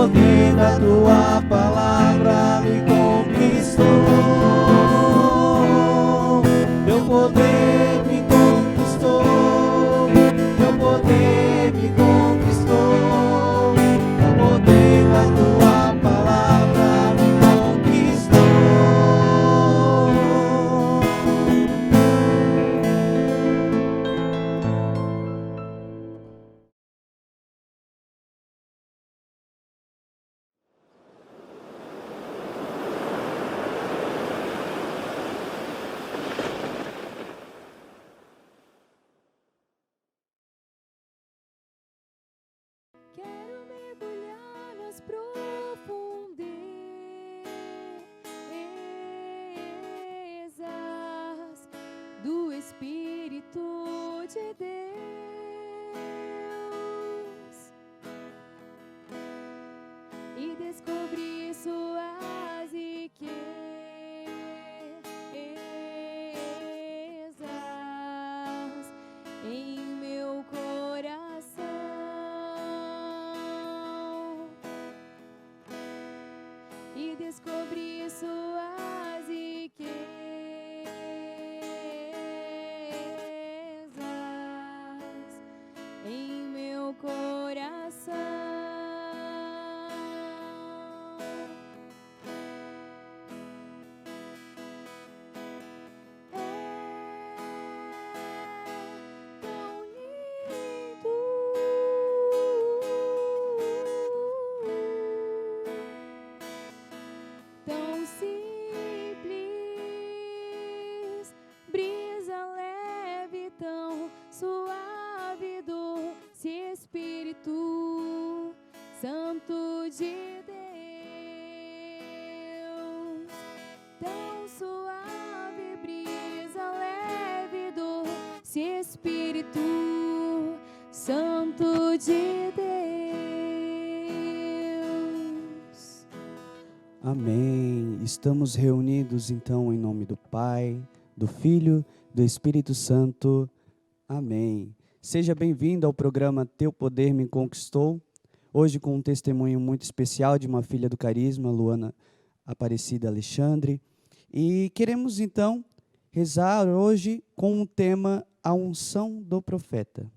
poder da tua palavra me conquistou. Teu poder me conquistou. Teu poder me conquistou. O poder da tua palavra me conquistou. Quero mergulhar nas profundezas do Espírito de Deus e descobrir suas riquezas em meu coração e descobrir suas riquezas em meu coração. Tão lindo, tão simples, brisa leve, tão suave, doce Espírito Santo de Deus, tão suave, brisa leve, doce Espírito Santo de Deus. Amém. Estamos reunidos então em nome do Pai, do Filho, do Espírito Santo. Amém. Seja bem-vindo ao programa Teu Poder Me Conquistou. Hoje com um testemunho muito especial de uma filha do Carisma, Luana Aparecida Alexandre. E queremos então rezar hoje com o tema A Unção do Profeta.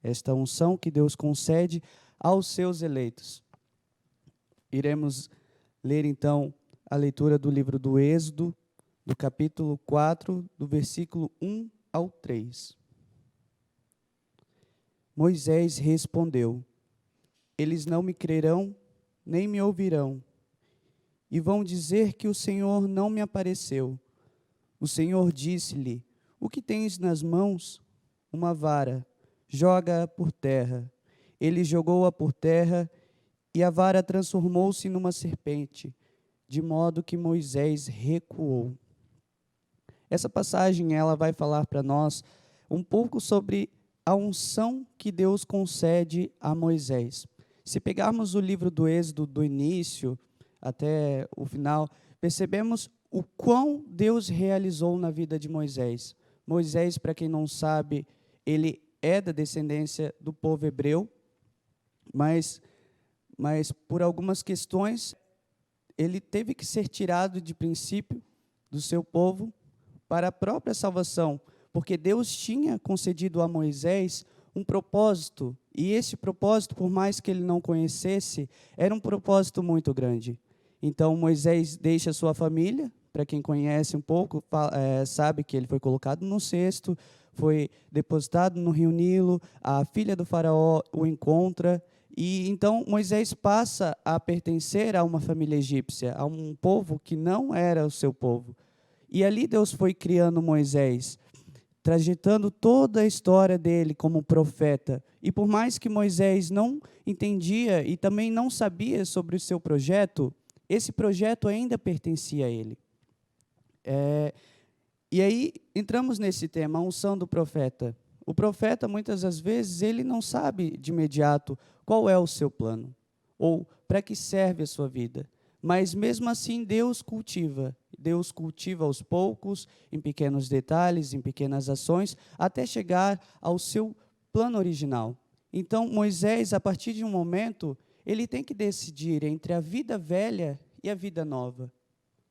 Esta unção que Deus concede aos seus eleitos. Iremos ler então a leitura do livro do Êxodo, do capítulo 4, do versículo 1 ao 3. Moisés respondeu: eles não me crerão, nem me ouvirão, e vão dizer que o Senhor não me apareceu. O Senhor disse-lhe: o que tens nas mãos? Uma vara, joga-a por terra. Ele jogou-a por terra, e a vara transformou-se numa serpente, de modo que Moisés recuou. Essa passagem ela vai falar para nós um pouco sobre a unção que Deus concede a Moisés. Se pegarmos o livro do Êxodo do início até o final, percebemos o quão Deus realizou na vida de Moisés. Moisés, para quem não sabe, ele é da descendência do povo hebreu, mas por algumas questões, ele teve que ser tirado de princípio do seu povo para a própria salvação, porque Deus tinha concedido a Moisés um propósito, e esse propósito, por mais que ele não conhecesse, era um propósito muito grande. Então, Moisés deixa sua família, para quem conhece um pouco, sabe que ele foi colocado no cesto, foi depositado no rio Nilo, a filha do faraó o encontra, e então Moisés passa a pertencer a uma família egípcia, a um povo que não era o seu povo. E ali Deus foi criando Moisés, trajetando toda a história dele como profeta. E por mais que Moisés não entendia e também não sabia sobre o seu projeto, esse projeto ainda pertencia a ele. E aí entramos nesse tema, a unção do profeta. O profeta, muitas das vezes, ele não sabe de imediato qual é o seu plano, ou para que serve a sua vida. Mas, mesmo assim, Deus cultiva aos poucos, em pequenos detalhes, em pequenas ações, até chegar ao seu plano original. Então, Moisés, a partir de um momento, ele tem que decidir entre a vida velha e a vida nova,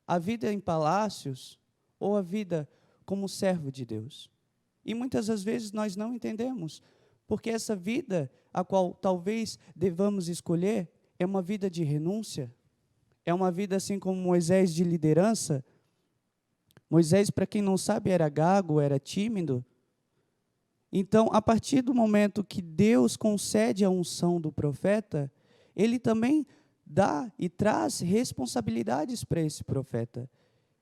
a vida em palácios ou a vida como servo de Deus. E muitas das vezes nós não entendemos, porque essa vida a qual talvez devamos escolher é uma vida de renúncia, é uma vida assim como Moisés de liderança. Moisés, para quem não sabe, era gago, era tímido. Então, a partir do momento que Deus concede a unção do profeta, ele também dá e traz responsabilidades para esse profeta.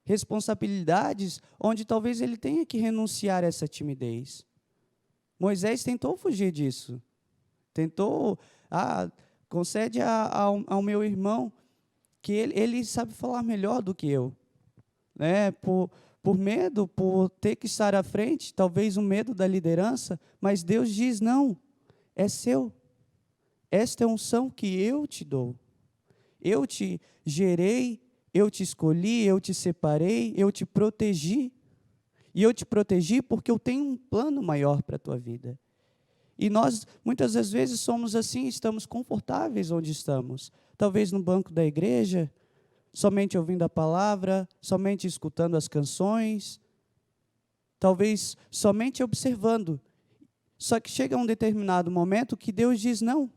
Responsabilidades onde talvez ele tenha que renunciar a essa timidez. Moisés tentou fugir disso. Tentou, concede ao meu irmão que ele sabe falar melhor do que eu. Né? Por medo, por ter que estar à frente, talvez um medo da liderança, mas Deus diz, não, é seu. Esta é a unção que eu te dou. Eu te gerei, eu te escolhi, eu te separei, eu te protegi. E eu te protegi porque eu tenho um plano maior para a tua vida. E nós, muitas das vezes, somos assim, estamos confortáveis onde estamos. Talvez no banco da igreja, somente ouvindo a palavra, somente escutando as canções, talvez somente observando. Só que chega um determinado momento que Deus diz, não,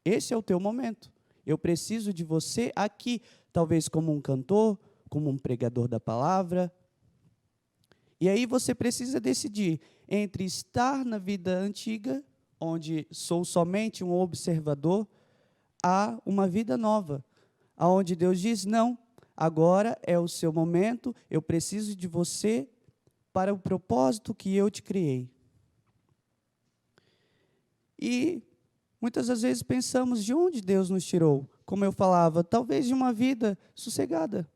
esse é o teu momento. Eu preciso de você aqui, talvez como um cantor, como um pregador da palavra. E aí você precisa decidir entre estar na vida antiga, onde sou somente um observador, a uma vida nova, aonde Deus diz, não, agora é o seu momento, eu preciso de você para o propósito que eu te criei. E muitas das vezes pensamos de onde Deus nos tirou. Como eu falava, talvez de uma vida sossegada.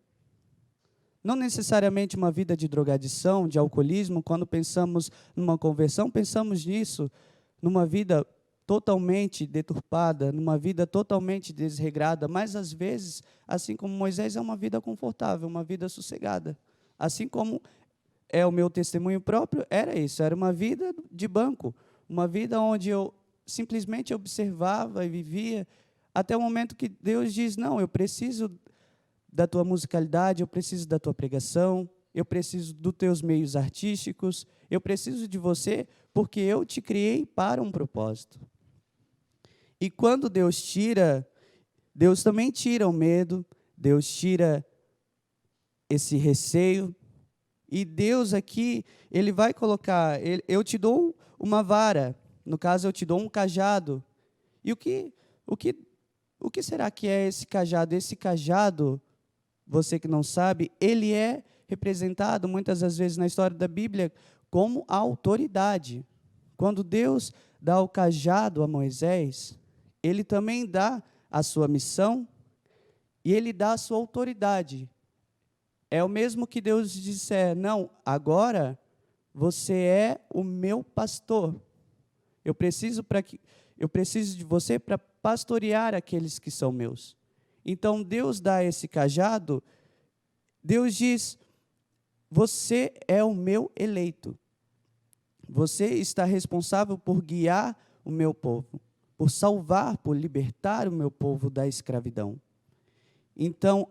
Não necessariamente uma vida de drogadição, de alcoolismo. Quando pensamos numa conversão, pensamos nisso, numa vida totalmente deturpada, numa vida totalmente desregrada, mas às vezes, assim como Moisés, é uma vida confortável, uma vida sossegada. Assim como é o meu testemunho próprio, era isso, era uma vida de banco, uma vida onde eu simplesmente observava e vivia, até o momento que Deus diz, não, eu preciso da tua musicalidade, eu preciso da tua pregação, eu preciso dos teus meios artísticos, eu preciso de você, porque eu te criei para um propósito. E quando Deus tira, Deus também tira o medo, Deus tira esse receio, e Deus aqui, Ele vai colocar, eu te dou uma vara, no caso eu te dou um cajado, e o que será que é esse cajado? Esse cajado, você que não sabe, ele é representado muitas das vezes na história da Bíblia como a autoridade. Quando Deus dá o cajado a Moisés, ele também dá a sua missão e ele dá a sua autoridade. É o mesmo que Deus disser, não, agora você é o meu pastor. Eu preciso de você para pastorear aqueles que são meus. Então Deus dá esse cajado, Deus diz, você é o meu eleito. Você está responsável por guiar o meu povo, por salvar, por libertar o meu povo da escravidão. Então,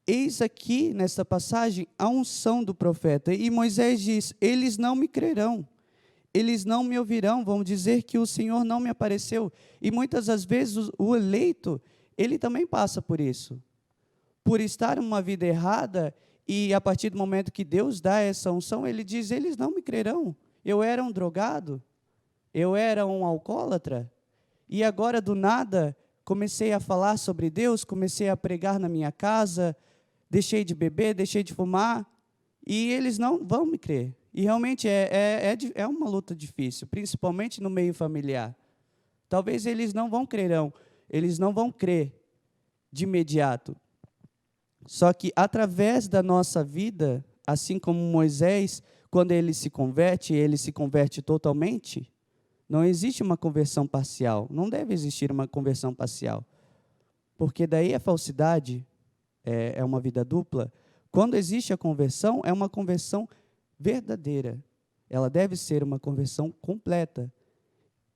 eis aqui, nesta passagem, a unção do profeta. E Moisés diz, eles não me crerão, eles não me ouvirão, vão dizer que o Senhor não me apareceu. E muitas das vezes o eleito, ele também passa por isso. Por estar em uma vida errada, e a partir do momento que Deus dá essa unção, ele diz, eles não me crerão. Eu era um drogado, eu era um alcoólatra, e agora do nada comecei a falar sobre Deus, comecei a pregar na minha casa, deixei de beber, deixei de fumar, e eles não vão me crer. E realmente é uma luta difícil, principalmente no meio familiar. Talvez eles não vão crer de imediato. Só que através da nossa vida, assim como Moisés, quando ele se converte totalmente, não existe uma conversão parcial, não deve existir uma conversão parcial, porque daí a falsidade é uma vida dupla. Quando existe a conversão, é uma conversão verdadeira, ela deve ser uma conversão completa.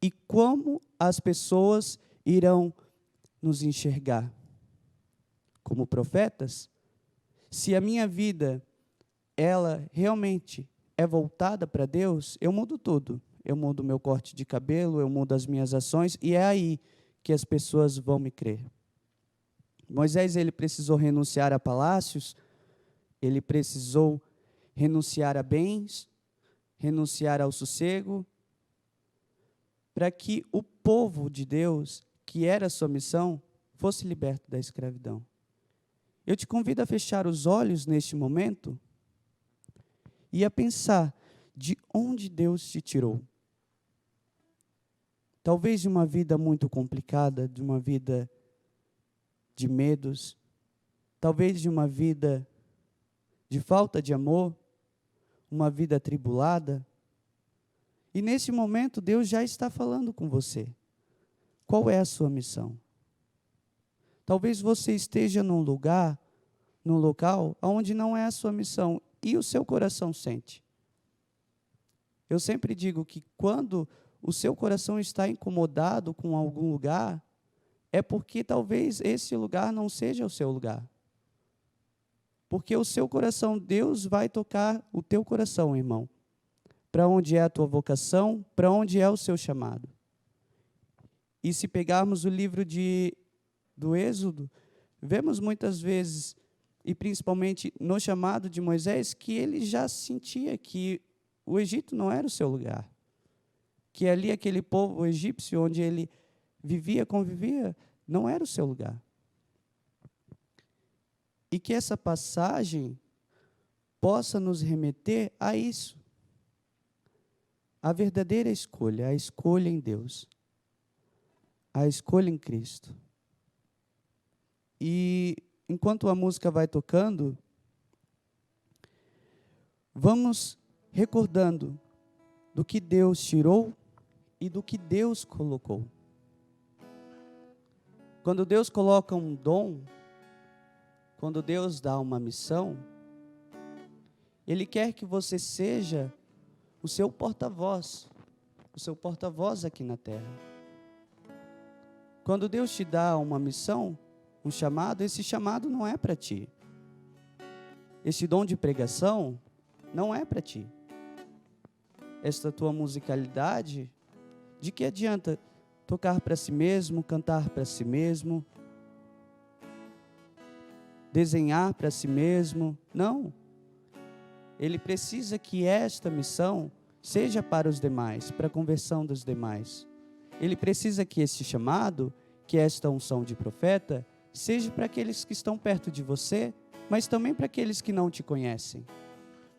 E como as pessoas irão nos enxergar como profetas, se a minha vida, ela realmente é voltada para Deus, eu mudo tudo. Eu mudo meu corte de cabelo, eu mudo as minhas ações, e é aí que as pessoas vão me crer. Moisés, ele precisou renunciar a palácios, ele precisou renunciar a bens, renunciar ao sossego, para que o povo de Deus, que era a sua missão, fosse liberto da escravidão. Eu te convido a fechar os olhos neste momento e a pensar de onde Deus te tirou. Talvez de uma vida muito complicada, de uma vida de medos, talvez de uma vida de falta de amor, uma vida atribulada. E nesse momento Deus já está falando com você. Qual é a sua missão? Talvez você esteja num local onde não é a sua missão e o seu coração sente. Eu sempre digo que quando o seu coração está incomodado com algum lugar, é porque talvez esse lugar não seja o seu lugar. Porque o seu coração, Deus vai tocar o teu coração, irmão. Para onde é a tua vocação, para onde é o seu chamado. E se pegarmos o livro do Êxodo, vemos muitas vezes, e principalmente no chamado de Moisés, que ele já sentia que o Egito não era o seu lugar. Que ali aquele povo egípcio, onde ele vivia, convivia, não era o seu lugar. E que essa passagem possa nos remeter a isso. A verdadeira escolha, a escolha em Deus. A escolha em Cristo. E enquanto a música vai tocando, vamos recordando do que Deus tirou e do que Deus colocou. Quando Deus coloca um dom, quando Deus dá uma missão, Ele quer que você seja o seu porta-voz aqui na terra. Quando Deus te dá uma missão, um chamado, esse chamado não é para ti. Esse dom de pregação não é para ti. Esta tua musicalidade, de que adianta tocar para si mesmo, cantar para si mesmo, desenhar para si mesmo? Não. Ele precisa que esta missão seja para os demais, para a conversão dos demais. Ele precisa que esse chamado, que esta unção de profeta, seja para aqueles que estão perto de você, mas também para aqueles que não te conhecem.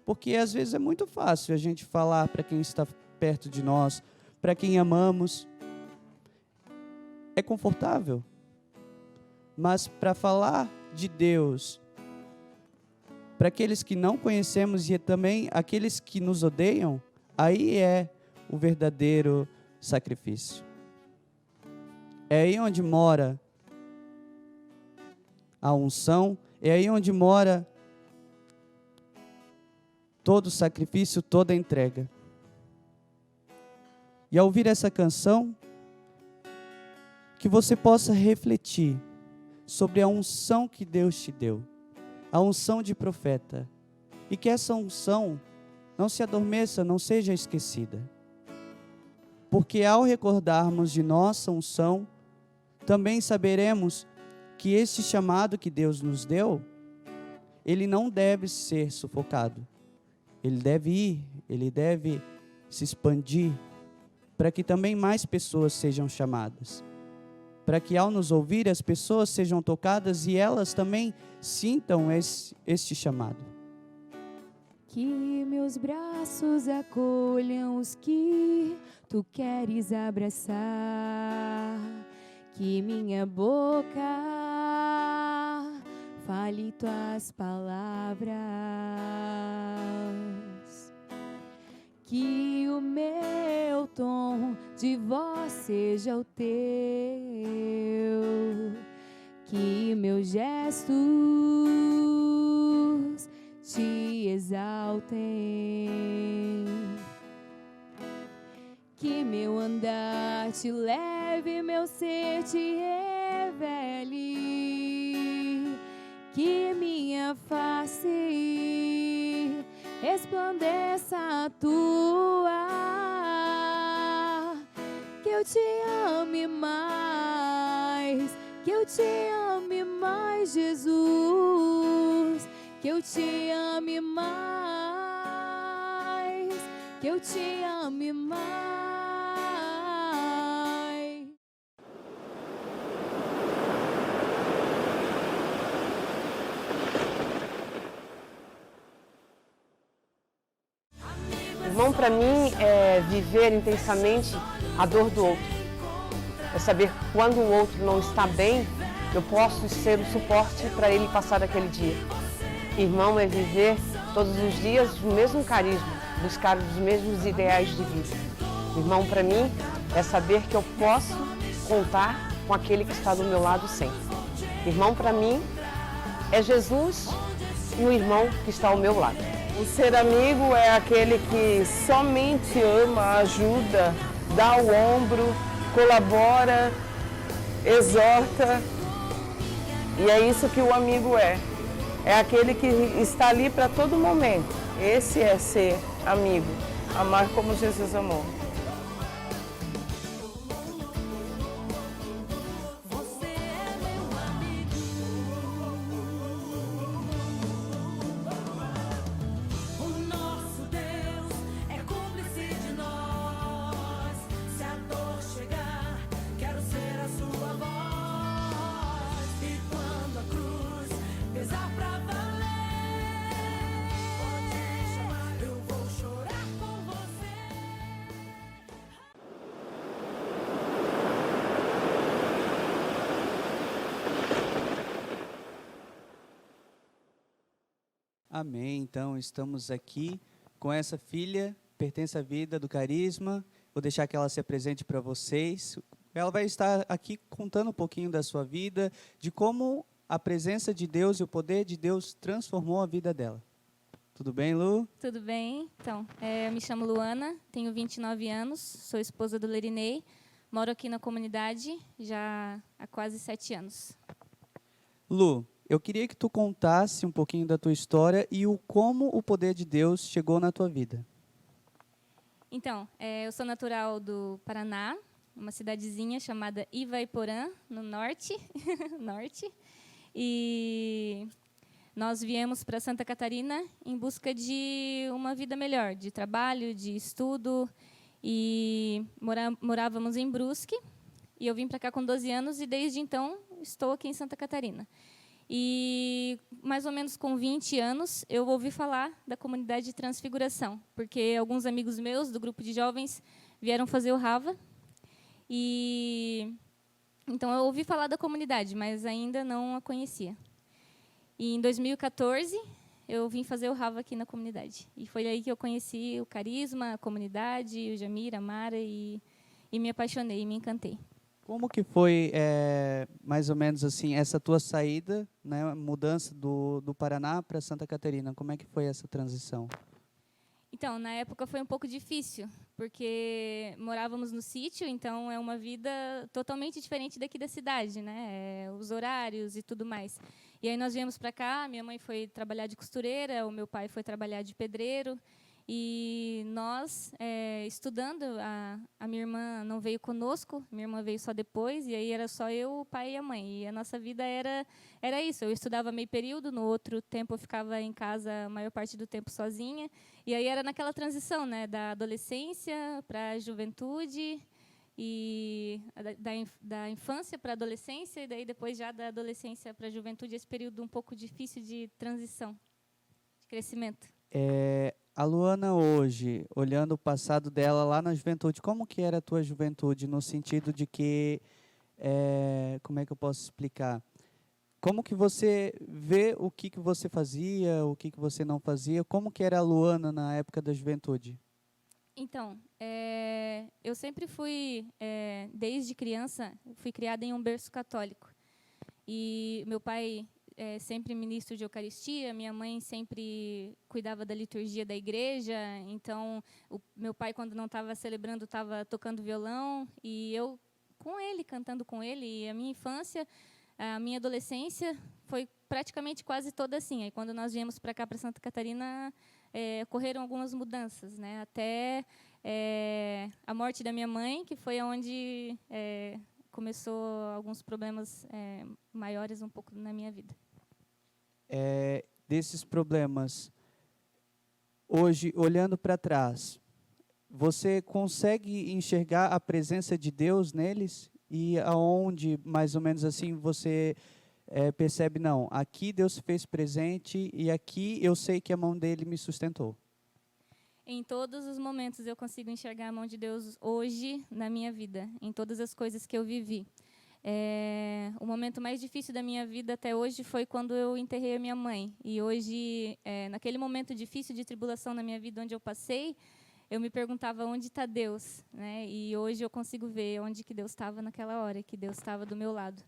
Porque às vezes é muito fácil a gente falar para quem está perto de nós, para quem amamos. É confortável. Mas para falar de Deus, para aqueles que não conhecemos e também aqueles que nos odeiam, aí é o verdadeiro sacrifício. É aí onde mora a unção, é aí onde mora todo o sacrifício, toda a entrega. E ao ouvir essa canção, que você possa refletir sobre a unção que Deus te deu, a unção de profeta, e que essa unção não se adormeça, não seja esquecida. Porque ao recordarmos de nossa unção, também saberemos que este chamado que Deus nos deu, ele não deve ser sufocado. Ele deve ir, ele deve se expandir, para que também mais pessoas sejam chamadas. Para que ao nos ouvir, as pessoas sejam tocadas e elas também sintam este chamado. Que meus braços acolham os que tu queres abraçar. Que minha boca fale tuas palavras. Que o meu tom de voz seja o teu. Que meus gestos te exaltem. Que meu andar te leve, meu ser te revele. tua face e resplandeça a tua. Que eu te ame mais, que eu te ame mais, Jesus. Que eu te ame mais, que eu te ame mais. Irmão, para mim, é viver intensamente a dor do outro. É saber quando o outro não está bem, eu posso ser o suporte para ele passar daquele dia. Irmão é viver todos os dias o mesmo carisma, buscar os mesmos ideais de vida. Irmão, para mim, é saber que eu posso contar com aquele que está do meu lado sempre. Irmão, para mim, é Jesus e o irmão que está ao meu lado. O ser amigo é aquele que somente ama, ajuda, dá o ombro, colabora, exorta. E é isso que o amigo é. É aquele que está ali para todo momento. Esse é ser amigo, amar como Jesus amou. Amém. Então, estamos aqui com essa filha, pertence à vida do Carisma. Vou deixar que ela se apresente para vocês. Ela vai estar aqui contando um pouquinho da sua vida, de como a presença de Deus e o poder de Deus transformou a vida dela. Tudo bem, Lu? Tudo bem? Então, eu me chamo Luana, tenho 29 anos, sou esposa do Lerinei, moro aqui na comunidade já há quase 7 anos. Lu, eu queria que tu contasse um pouquinho da tua história e como o poder de Deus chegou na tua vida. Então, eu sou natural do Paraná, uma cidadezinha chamada Ivaiporã, no norte, e nós viemos para Santa Catarina em busca de uma vida melhor, de trabalho, de estudo, e morávamos em Brusque, e eu vim para cá com 12 anos, e desde então estou aqui em Santa Catarina. E, mais ou menos com 20 anos, eu ouvi falar da comunidade de Transfiguração, porque alguns amigos meus, do grupo de jovens, vieram fazer o Rava. E então, eu ouvi falar da comunidade, mas ainda não a conhecia. E, em 2014, eu vim fazer o Rava aqui na comunidade. E foi aí que eu conheci o Carisma, a comunidade, o Jamir, a Mara, e me apaixonei, me encantei. Como que foi, mais ou menos assim, essa tua saída, né, mudança do Paraná para Santa Catarina? Como é que foi essa transição? Então, na época foi um pouco difícil, porque morávamos no sítio, então é uma vida totalmente diferente daqui da cidade, né? Os horários e tudo mais. E aí nós viemos para cá, minha mãe foi trabalhar de costureira, o meu pai foi trabalhar de pedreiro, e nós, estudando, a minha irmã não veio conosco, minha irmã veio só depois, e aí era só eu, o pai e a mãe. E a nossa vida era isso, eu estudava meio período, no outro tempo eu ficava em casa a maior parte do tempo sozinha, e aí era naquela transição, né, da adolescência para a juventude, e da infância para a adolescência, e daí depois já da adolescência para a juventude, esse período um pouco difícil de transição, de crescimento. A Luana hoje, olhando o passado dela lá na juventude, como que era a tua juventude, no sentido de que, como é que eu posso explicar? Como que você vê o que você fazia, o que você não fazia? Como que era a Luana na época da juventude? Então, eu sempre fui, desde criança, fui criada em um berço católico. E meu pai sempre ministro de Eucaristia, minha mãe sempre cuidava da liturgia da igreja, então o meu pai, quando não estava celebrando, estava tocando violão, e eu com ele, cantando com ele, e a minha infância A minha adolescência foi praticamente quase toda assim. Aí, quando nós viemos para cá, para Santa Catarina, ocorreram algumas mudanças, né? Até a morte da minha mãe, que foi onde começou alguns problemas maiores um pouco na minha vida. Desses problemas, hoje, olhando para trás, você consegue enxergar a presença de Deus neles? E aonde, mais ou menos assim, você percebe, não, aqui Deus se fez presente e aqui eu sei que a mão dele me sustentou? Em todos os momentos eu consigo enxergar a mão de Deus hoje na minha vida, em todas as coisas que eu vivi. O momento mais difícil da minha vida até hoje foi quando eu enterrei a minha mãe. E hoje, naquele momento difícil de tribulação na minha vida onde eu passei, eu me perguntava onde está Deus, né? E hoje eu consigo ver onde que Deus estava naquela hora, que Deus estava do meu lado.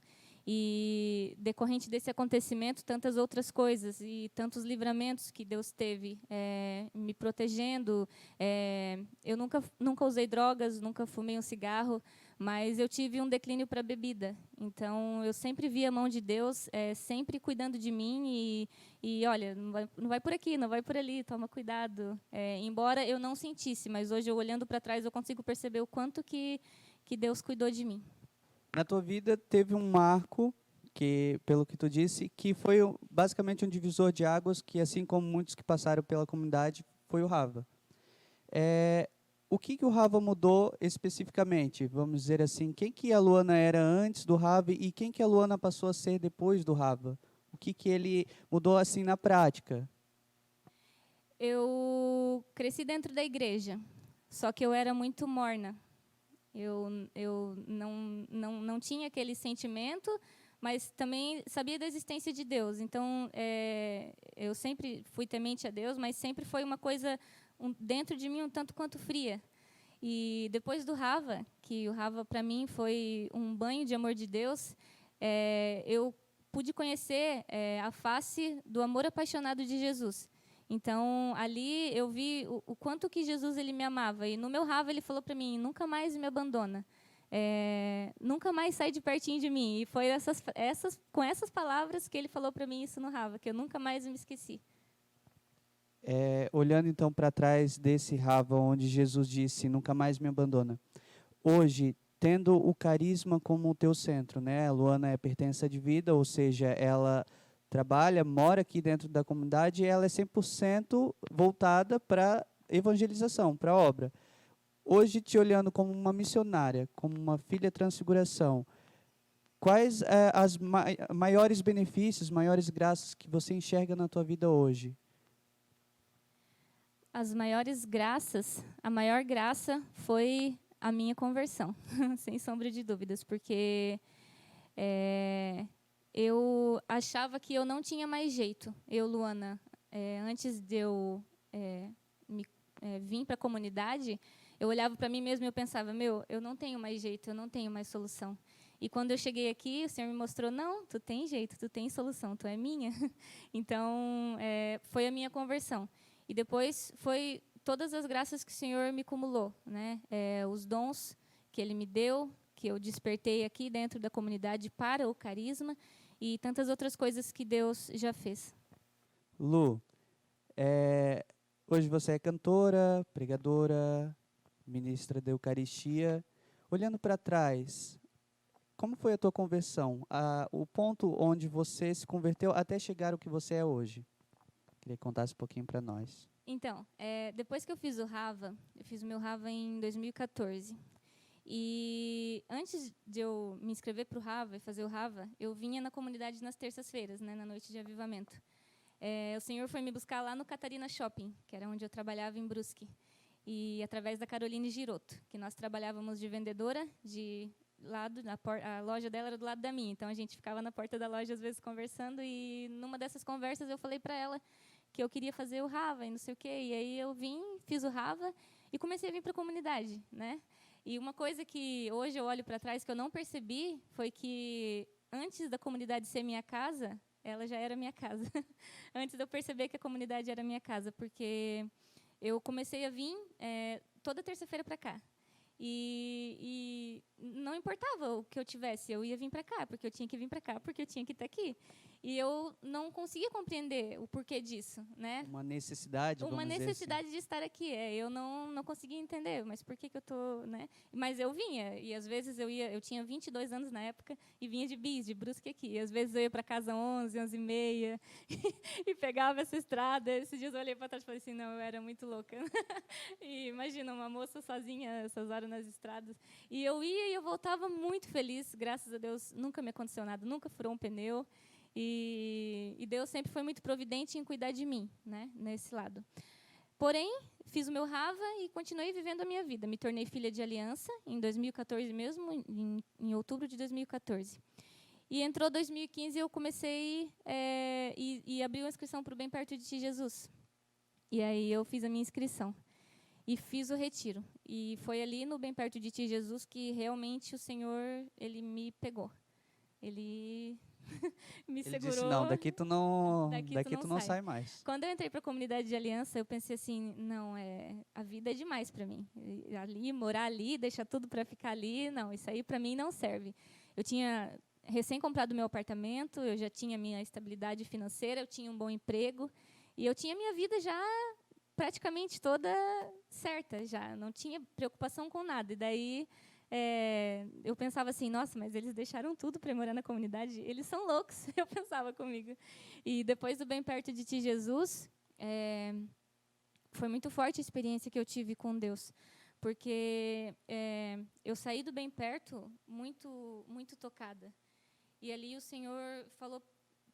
E decorrente desse acontecimento, tantas outras coisas e tantos livramentos que Deus teve me protegendo. Eu nunca usei drogas, nunca fumei um cigarro, mas eu tive um declínio para a bebida. Então, eu sempre vi a mão de Deus sempre cuidando de mim e olha, não vai por aqui, não vai por ali, toma cuidado. Embora eu não sentisse, mas hoje, eu olhando para trás, eu consigo perceber o quanto que Deus cuidou de mim. Na tua vida teve um marco, que, pelo que tu disse, que foi basicamente um divisor de águas, que assim como muitos que passaram pela comunidade, foi o Rava. O que o Rava mudou especificamente? Vamos dizer assim, quem que a Luana era antes do Rava e quem que a Luana passou a ser depois do Rava? O que ele mudou assim na prática? Eu cresci dentro da igreja, só que eu era muito morna. Eu não tinha aquele sentimento, mas também sabia da existência de Deus. Então, eu sempre fui temente a Deus, mas sempre foi uma coisa dentro de mim um tanto quanto fria. E depois do Rava, que o Rava para mim foi um banho de amor de Deus, eu pude conhecer a face do amor apaixonado de Jesus. Então, ali eu vi o quanto que Jesus ele me amava. E no meu Rava ele falou para mim, nunca mais me abandona. Nunca mais sai de pertinho de mim. E foi com essas palavras que ele falou para mim isso no Rava, que eu nunca mais me esqueci. Olhando então para trás desse Rava, onde Jesus disse, nunca mais me abandona. Hoje, tendo o carisma como o teu centro, né? A Luana é pertença de vida, ou seja, ela trabalha, mora aqui dentro da comunidade e ela é 100% voltada para evangelização, para a obra. Hoje, te olhando como uma missionária, como uma filha transfiguração, quais as maiores benefícios, maiores graças que você enxerga na tua vida hoje? As maiores graças, a maior graça foi a minha conversão, sem sombra de dúvidas, porque eu achava que eu não tinha mais jeito. Eu, Luana, antes de eu vir para a comunidade, eu olhava para mim mesma e eu pensava, eu não tenho mais jeito, eu não tenho mais solução. E quando eu cheguei aqui, o Senhor me mostrou, não, tu tem jeito, tu tem solução, tu é minha. Então, foi a minha conversão. E depois foi todas as graças que o Senhor me acumulou, né? Os dons que Ele me deu, que eu despertei aqui dentro da comunidade para o carisma, e tantas outras coisas que Deus já fez. Lu, hoje você é cantora, pregadora, ministra da Eucaristia. Olhando para trás, como foi a tua conversão? O ponto onde você se converteu até chegar ao que você é hoje? Queria que contasse um pouquinho para nós. Então, depois que eu fiz o Rava, eu fiz o meu Rava em 2014. E antes de eu me inscrever para o Rava e fazer o Rava, eu vinha na comunidade nas terças-feiras, né, na noite de avivamento. O Senhor foi me buscar lá no Catarina Shopping, que era onde eu trabalhava em Brusque. E através da Caroline Giroto, que nós trabalhávamos de vendedora, de lado, a loja dela era do lado da minha. Então, a gente ficava na porta da loja, às vezes, conversando. E numa dessas conversas, eu falei para ela que eu queria fazer o Rava e não sei o quê. E aí eu fiz o Rava e comecei a vir para a comunidade, né? E uma coisa que hoje eu olho para trás que eu não percebi foi que antes da comunidade ser minha casa, ela já era minha casa. Antes de eu perceber que a comunidade era minha casa, porque eu comecei a vir toda terça-feira para cá. E não importava o que eu tivesse, eu ia vir para cá, porque eu tinha que vir para cá, porque eu tinha que estar aqui. E eu não conseguia compreender o porquê disso, né? Uma necessidade, vamos Uma dizer necessidade assim. de estar aqui. Eu não conseguia entender, mas por que eu tô, né? Mas eu vinha, e às vezes eu tinha 22 anos na época, e vinha de bis, de Brusque aqui. E às vezes eu ia para casa 11, 11h30, e pegava essa estrada. Esses dias eu olhei para trás e falei assim, não, eu era muito louca. E imagina, uma moça sozinha, essas horas nas estradas. E eu ia e eu voltava muito feliz, graças a Deus, nunca me aconteceu nada, nunca furou um pneu. E Deus sempre foi muito providente em cuidar de mim, né, nesse lado. Porém, fiz o meu Rava e continuei vivendo a minha vida. Me tornei filha de aliança em 2014 mesmo, em outubro de 2014. E entrou 2015 e eu comecei e abri uma inscrição para o Bem Perto de Ti, Jesus. E aí eu fiz a minha inscrição e fiz o retiro. E foi ali no Bem Perto de Ti, Jesus, que realmente o Senhor, Ele me pegou. Ele me Ele segurou. disse, não, daqui tu não sai sai mais. Quando eu entrei para a comunidade de aliança, eu pensei assim, não, a vida é demais para mim. Ali, morar ali, deixar tudo para ficar ali, não, isso aí para mim não serve. Eu tinha recém comprado meu apartamento, eu já tinha minha estabilidade financeira, eu tinha um bom emprego, e eu tinha minha vida já praticamente toda certa, já não tinha preocupação com nada. E daí eu pensava assim, nossa, mas eles deixaram tudo para morar na comunidade, eles são loucos, eu pensava comigo. E depois do Bem Perto de Ti, Jesus, foi muito forte a experiência que eu tive com Deus, porque eu saí do Bem Perto muito, muito tocada. E ali o Senhor falou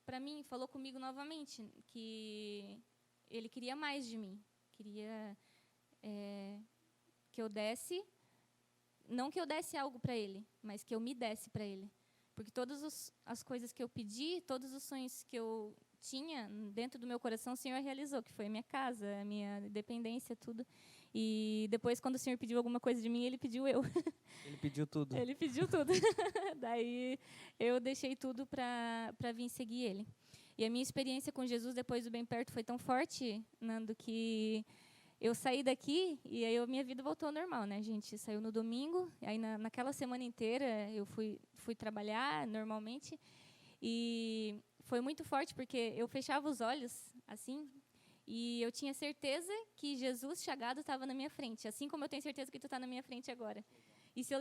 para mim, falou comigo novamente, que Ele queria mais de mim, queria que eu desse. Não que eu desse algo para Ele, mas que eu me desse para Ele. Porque todas as coisas que eu pedi, todos os sonhos que eu tinha dentro do meu coração, o Senhor realizou, que foi a minha casa, a minha dependência, tudo. E depois, quando o Senhor pediu alguma coisa de mim, Ele pediu eu. Ele pediu tudo. Ele pediu tudo. Daí, eu deixei tudo para vir seguir Ele. E a minha experiência com Jesus, depois do Bem Perto, foi tão forte, Nando, que eu saí daqui e aí minha vida voltou ao normal, né? A gente saiu no domingo, aí naquela semana inteira eu fui trabalhar normalmente e foi muito forte porque eu fechava os olhos assim e eu tinha certeza que Jesus chagado estava na minha frente, assim como eu tenho certeza que tu está na minha frente agora. E se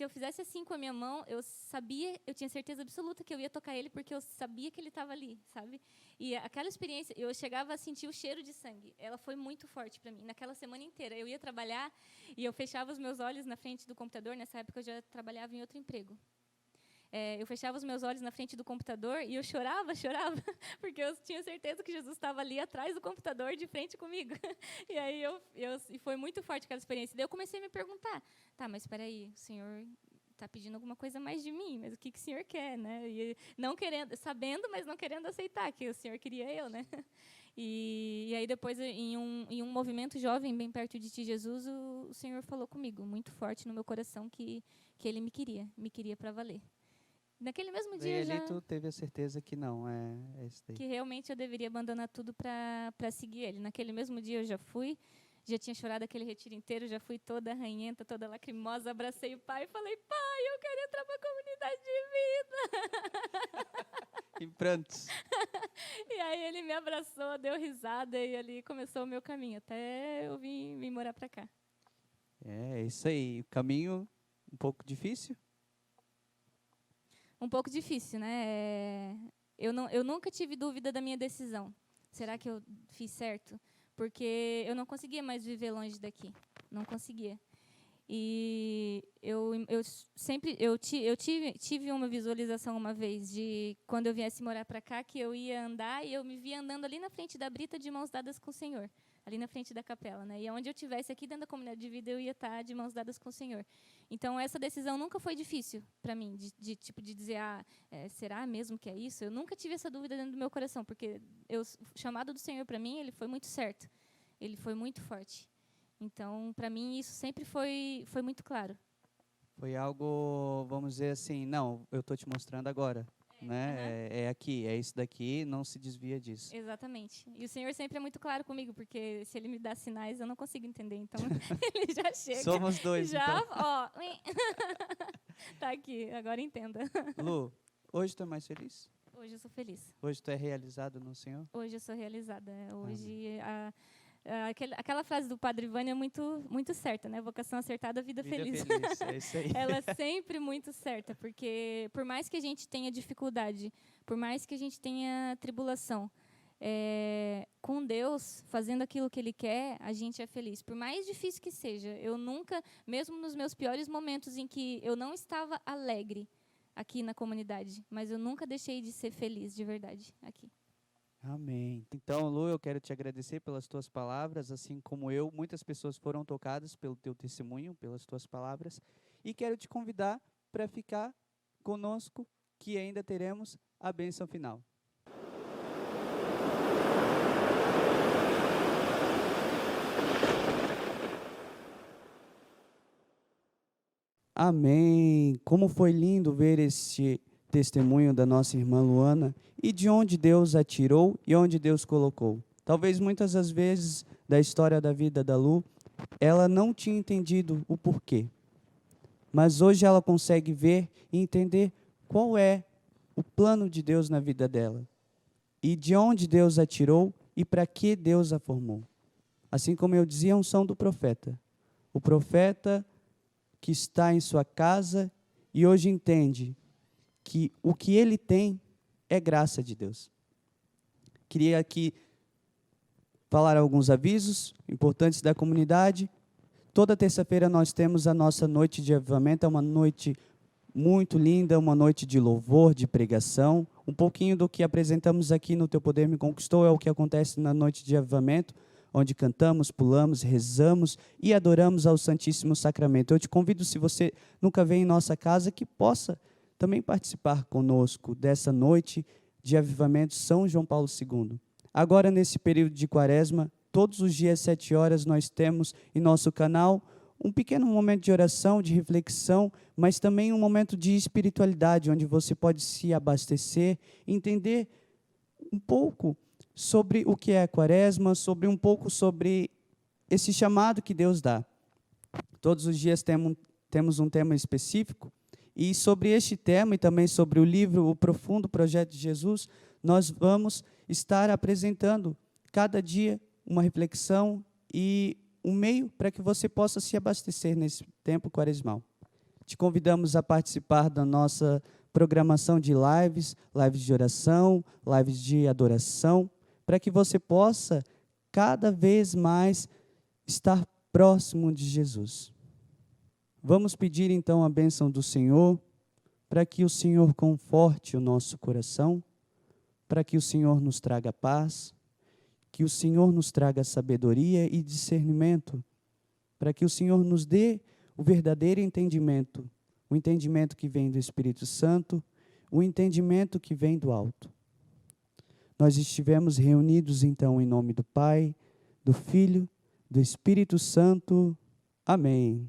eu fizesse assim com a minha mão, eu tinha certeza absoluta que eu ia tocar ele, porque eu sabia que ele estava ali, sabe? E aquela experiência, eu chegava a sentir o cheiro de sangue. Ela foi muito forte para mim. Naquela semana inteira, eu ia trabalhar e eu fechava os meus olhos na frente do computador. Nessa época, eu já trabalhava em outro emprego. Eu fechava os meus olhos na frente do computador e eu chorava, porque eu tinha certeza que Jesus estava ali atrás do computador, de frente comigo. E aí e foi muito forte aquela experiência. Daí eu comecei a me perguntar, tá, mas espera aí, o Senhor está pedindo alguma coisa mais de mim, mas o que o Senhor quer, né? E não querendo, sabendo, mas não querendo aceitar que o Senhor queria eu, né? E aí depois, em um movimento jovem, bem perto de Ti, Jesus, o Senhor falou comigo, muito forte no meu coração, que Ele me queria para valer. Naquele mesmo dia E já ali tu teve a certeza que não, é isso daí. que realmente eu deveria abandonar tudo para seguir Ele. Naquele mesmo dia eu já tinha chorado aquele retiro inteiro, já fui toda arranhenta, toda lacrimosa, abracei o pai e falei, pai, eu quero entrar para a comunidade de vida. Em prantos. E aí ele me abraçou, deu risada e ali começou o meu caminho, até eu vim morar para cá. É isso aí, o caminho um pouco difícil? Um pouco difícil, né? Eu nunca tive dúvida da minha decisão. Será que eu fiz certo? Porque eu não conseguia mais viver longe daqui. Não conseguia. E eu tive uma visualização uma vez de quando eu viesse morar para cá, que eu ia andar e eu me via andando ali na frente da brita de mãos dadas com o Senhor, ali na frente da capela, né? E onde eu estivesse aqui dentro da comunidade de vida, eu ia estar de mãos dadas com o Senhor. Então essa decisão nunca foi difícil para mim, de dizer, será mesmo que é isso? Eu nunca tive essa dúvida dentro do meu coração, porque o chamado do Senhor para mim, ele foi muito certo, ele foi muito forte. Então, para mim, isso sempre foi muito claro. Foi algo, vamos dizer assim, não, eu estou te mostrando agora. né? É aqui, é isso daqui, não se desvia disso. Exatamente. E o Senhor sempre é muito claro comigo, porque se Ele me dá sinais, eu não consigo entender. Então, Ele já chega. Somos dois, Já, então. ó. Tá aqui, agora entenda. Lu, hoje tu é mais feliz? Hoje eu sou feliz. Hoje tu é realizado no Senhor? Hoje eu sou realizada. Hoje, aquela frase do Padre Vânia é muito, muito certa, né? Vocação acertada, vida feliz. É isso aí. Ela é sempre muito certa, porque por mais que a gente tenha dificuldade, por mais que a gente tenha tribulação, com Deus, fazendo aquilo que Ele quer, a gente é feliz. Por mais difícil que seja, eu nunca, mesmo nos meus piores momentos em que eu não estava alegre aqui na comunidade, mas eu nunca deixei de ser feliz, de verdade, aqui. Amém. Então, Lu, eu quero te agradecer pelas tuas palavras, assim como eu, muitas pessoas foram tocadas pelo teu testemunho, pelas tuas palavras, e quero te convidar para ficar conosco, que ainda teremos a bênção final. Amém. Como foi lindo ver este testemunho da nossa irmã Luana e de onde Deus a tirou e onde Deus colocou. Talvez muitas das vezes da história da vida da Lu, ela não tinha entendido o porquê. Mas hoje ela consegue ver e entender qual é o plano de Deus na vida dela. E de onde Deus a tirou e para que Deus a formou. Assim como eu dizia, a unção do profeta. O profeta que está em sua casa e hoje entende que o que ele tem é graça de Deus. Queria aqui falar alguns avisos importantes da comunidade. Toda terça-feira nós temos a nossa noite de avivamento, é uma noite muito linda, uma noite de louvor, de pregação. Um pouquinho do que apresentamos aqui no Teu Poder Me Conquistou é o que acontece na noite de avivamento, onde cantamos, pulamos, rezamos e adoramos ao Santíssimo Sacramento. Eu te convido, se você nunca veio em nossa casa, que possa também participar conosco dessa noite de avivamento São João Paulo II. Agora, nesse período de quaresma, todos os dias, 7 horas, nós temos em nosso canal um pequeno momento de oração, de reflexão, mas também um momento de espiritualidade, onde você pode se abastecer, entender um pouco sobre o que é a quaresma, sobre um pouco sobre esse chamado que Deus dá. Todos os dias temos um tema específico, e sobre este tema e também sobre o livro O Profundo Projeto de Jesus, nós vamos estar apresentando cada dia uma reflexão e um meio para que você possa se abastecer nesse tempo quaresmal. Te convidamos a participar da nossa programação de lives de oração, lives de adoração, para que você possa cada vez mais estar próximo de Jesus. Vamos pedir então a bênção do Senhor, para que o Senhor conforte o nosso coração, para que o Senhor nos traga paz, que o Senhor nos traga sabedoria e discernimento, para que o Senhor nos dê o verdadeiro entendimento, o entendimento que vem do Espírito Santo, o entendimento que vem do alto. Nós estivemos reunidos então em nome do Pai, do Filho, do Espírito Santo. Amém.